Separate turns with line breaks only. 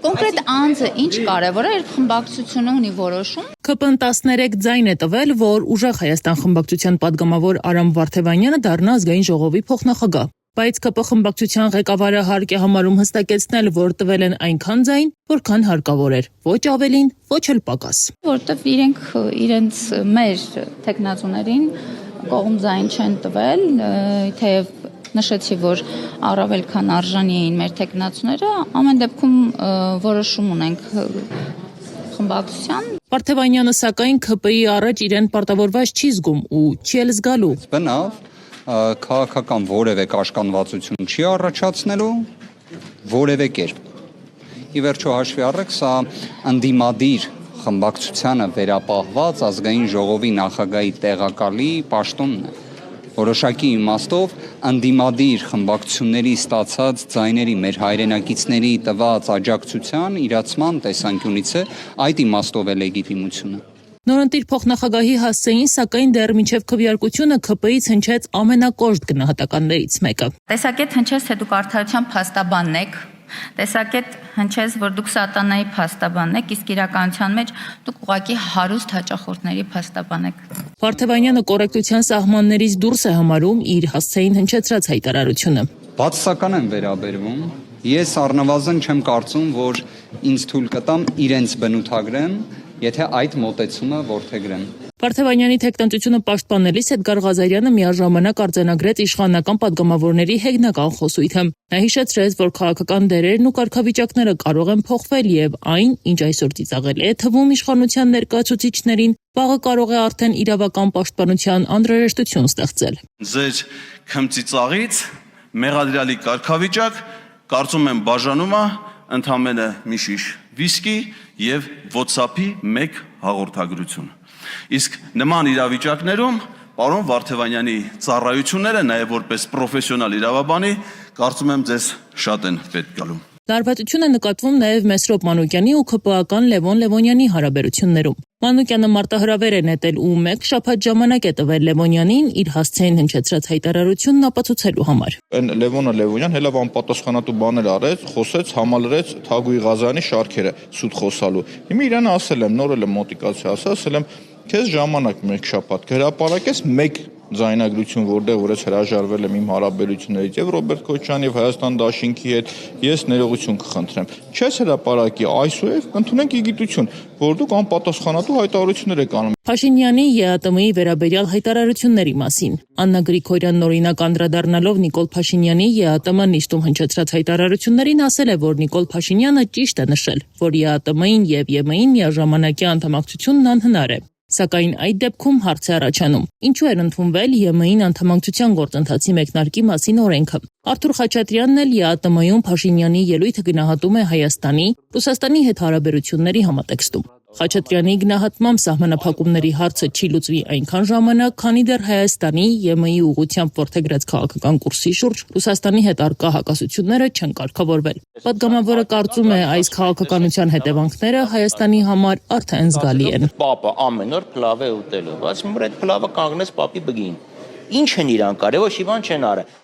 Կոնկրետ անձը ինչ կարևոր է, երբ խմբակցությունը ունի որոշում։
ԿՊ-ն 13 ձայն է տվել, որ Ուժեղ Հայաստան խմբակցության падգամավոր Արամ Վարդևանյանը դառնա ազգային ժողովի փոխնախագահ։ Բայց ԿՊ խմբակցության ղեկավարը հարկ է համարում հստակեցնել, որ տվել են այնքան ձայն, որքան հարկավոր էր, ոչ ավելին, ոչ էլ պակաս։
Որտեվ իրենք իրենց մեր թեկնածուներին կողմ ձայն չեն տվել, թեև նշեցի, որ առավել քան արժանի էին մեր թեկնածուները, ամեն դեպքում որոշում ունենք խմբակցության։
Վարդևանյանը սակայն ԿՊ-ի առաջ իրեն պարտավորված չի զգում ու չի էլ զգալու։
Բնավ քաղաքական որևէ կաշկանդվածություն չի առաջացնելու որևէ կերպ։ Ի վերջո հաշվի առեք, սա ընդդիմադիր խմբակցությանը վերապահված ազգային ժողովի նախագահի տեղակալի պաշտոնն է։ Որոշակի իմաստով ընդդիմադիր խմբակցությունների ստացած ձայների մեր հայրենակիցների տված աջակցության իրացման տեսանկյունից է այդ իմաստով է լեգիտիմությունը։
Նորընտիր փոխնախագահի հասցեին, սակայն դեռ մինչև քվեարկությունը ԿՊ-ից հնչեց ամենակոշտ գնահատականներից մեկը։
Տեսակետ հնչեց, թե դուք արդարության փաստաբանն եք, տեսակետ հնչեց, որ դուք սատանայի փաստաբանն եք, իսկ իրականության մեջ դուք ուղղակի հարուստ հաճախորդների փաստաբան եք։
Վարդևանյանը կոռեկտության սահմաններից դուրս է համարում իր հասցեին հնչեցրած հայտարարությունը։
Բացասական եմ վերաբերվում։ Ես առնվազն չեմ կարծում, որ ինձ թույլ կտամ իրենց բնութագրեմ, եթե այդ մոտեցումը որդեգրեմ։
Վարդևանյանի թեկնածությունը պաշտպանելիս Էդգար Ղազարյանը միաժամանակ արձանագրեց իշխանական падգամավորների հեգնական խոսույթը։ Նա հիշեցրեց, որ քաղաքական դերերն ու կարգավիճակները կարող են փոխվել եւ այն, ինչ այսօր ծիծաղել է թվում իշխանության ներկայացուցիչներին, վաղը կարող է արդեն իրավական պաշտպանության անհրաժեշտություն ստեղծել։
Ձեր քմծիծաղից մեղադրյալի կարգավիճակ կարծում եմ բաժանում է ընդամենը մի շիշ վիսկի եւ WhatsApp-ի մեկ հաղորդագրություն։ Իսկ նման իրավիճակներում պարոն Վարդևանյանի ծառայությունները նաեւ որպես պրոֆեսիոնալ իրավաբանի կարծում եմ ձեզ շատ են պետք գալու։
Լարվածություն է նկատվում նաև Մեսրոպ Մանուկյանի ու ԿՊ-ական Լևոն Լևոնյանի հարաբերություններում։ Մանուկյանը մարտահրավեր է նետել ու մեկ շաբաթ ժամանակ է տվել Լևոնյանին իր հասցեին հնչեցրած հայտարարությունն ապացուցելու համար։
Այն Լևոնը Լևոնյան հելավ անպատասխանատու բաներ արեց, խոսեց, համալրեց Թագուի Ղազարյանի շարքերը սուտ խոսալու։ Հիմա իրան ասել եմ, նոր էլ մոտիկացի ասել եմ, քեզ ժամանակ մեկ շաբաթ հրապարակես մեկ ձայնագրություն, որտեղ որ ես հրաժարվել եմ իմ հարաբերություններից եւ Ռոբերտ Քոչարյանի եւ Հայաստան Դաշինքի հետ, ես ներողություն կխնդրեմ։ Չես հրապարակի այսուհետ կընդունենք իգիտություն, որ դուք անպատասխանատու հայտարարություններ եք անում։
Փաշինյանի ԵԱՏՄ-ի վերաբերյալ հայտարարությունների մասին Աննա Գրիգորյանն օրինակ անդրադառնալով Նիկոլ Փաշինյանի ԵԱՏՄ նիստում հնչեցրած հայտարարություններին ասել է, որ Նիկոլ Փաշինյանը ճիշտ է նշել, որ ԵԱՏՄ-ին եւ ԵՄ-ին միաժամանակյա անդամակցությունն անհնար է։ Սակայն այդ դեպքում հարց է առաջանում. ինչու էր ընդունվել ԵՄ-ին անդամակցության գործընթացի մեկնարկի մասին օրենքը։ Արթուր Խաչատրյանն էլ ԵԱՏՄ-ում Փաշինյանի ելույթը գնահատում է Հայաստանի, Ռուսաստանի հետ հարաբերությունների համատեքստում։ Խաչատրյանի գնահատմամբ սահմանափակումների հարցը չի լուծվի այնքան ժամանակ, քանի դեռ Հայաստանի ԵՄ-ի ուղղությամբ որդեգրած քաղաքական կուրսի շուրջ Ռուսաստանի հետ առկա հակասությունները չեն կարգավորվել։ Պատգամավորը կարծում է, այս քաղաքականության հետևանքները Հայաստանի համար արդեն զգալի են։
Պապը ամեն օր փլավ է ուտելու, բայց մուր այդ փլավը կանգնեց պապի բգին։ Ինչ են իրան կարել, ոչ մի բան չեն արել։